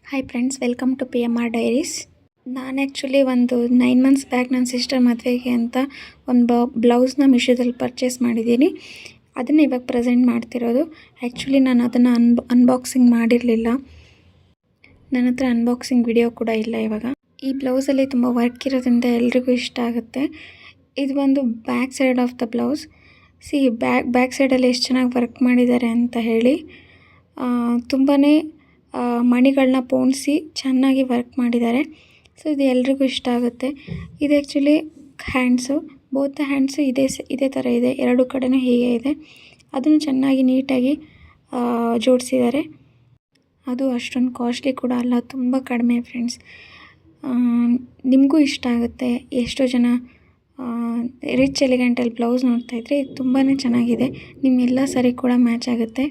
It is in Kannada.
Hi friends, welcome to PMR diaries. ನಾನು ಆ್ಯಕ್ಚುಲಿ ಒಂದು 9 ಮಂತ್ಸ್ ಬ್ಯಾಕ್ ನನ್ನ ಸಿಸ್ಟರ್ ಮದುವೆಗೆ ಅಂತ ಒಂದು ಬ್ಲೌಸ್ನ ಮಿಶೋದಲ್ಲಿ ಪರ್ಚೇಸ್ ಮಾಡಿದ್ದೀನಿ. ಅದನ್ನು ಇವಾಗ ಪ್ರೆಸೆಂಟ್ ಮಾಡ್ತಿರೋದು. ಆ್ಯಕ್ಚುಲಿ ನಾನು ಅದನ್ನು ಅನ್ಬಾಕ್ಸಿಂಗ್ ಮಾಡಿರಲಿಲ್ಲ. ನನ್ನ ಹತ್ರ ಅನ್ಬಾಕ್ಸಿಂಗ್ ವಿಡಿಯೋ ಕೂಡ ಇಲ್ಲ. ಇವಾಗ ಈ ಬ್ಲೌಸಲ್ಲಿ ತುಂಬ ವರ್ಕ್ ಇರೋದ್ರಿಂದ ಎಲ್ರಿಗೂ ಇಷ್ಟ ಆಗುತ್ತೆ. ಇದು ಒಂದು back side of the blouse. Back ಸೈಡಲ್ಲಿ ಎಷ್ಟು ಚೆನ್ನಾಗಿ ವರ್ಕ್ ಮಾಡಿದ್ದಾರೆ ಅಂತ ಹೇಳಿ. ತುಂಬಾ ಮಣಿಗಳನ್ನ ಪೋಣಿಸಿ ಚೆನ್ನಾಗಿ ವರ್ಕ್ ಮಾಡಿದ್ದಾರೆ. ಸೊ ಇದು ಎಲ್ರಿಗೂ ಇಷ್ಟ ಆಗುತ್ತೆ. ಇದು ಆ್ಯಕ್ಚುಲಿ ಹ್ಯಾಂಡ್ಸು, ಬೋತ್ ಹ್ಯಾಂಡ್ಸು ಇದೇ ಥರ ಇದೆ. ಎರಡು ಕಡೆನೂ ಹೀಗೆ ಇದೆ. ಅದನ್ನು ಚೆನ್ನಾಗಿ ನೀಟಾಗಿ ಜೋಡಿಸಿದ್ದಾರೆ. ಅದು ಅಷ್ಟೊಂದು ಕಾಸ್ಟ್ಲಿ ಕೂಡ ಅಲ್ಲ, ತುಂಬ ಕಡಿಮೆ ಫ್ರೆಂಡ್ಸ್. ನಿಮಗೂ ಇಷ್ಟ ಆಗುತ್ತೆ. ಎಷ್ಟೋ ಜನ ರಿಚ್ ಎಲಿಗೆಂಟಲ್ಲಿ ಬ್ಲೌಸ್ ನೋಡ್ತಾಯಿದ್ರೆ ಇದು ತುಂಬಾ ಚೆನ್ನಾಗಿದೆ. ನಿಮ್ಮೆಲ್ಲ ಸರಿ ಕೂಡ ಮ್ಯಾಚ್ ಆಗುತ್ತೆ.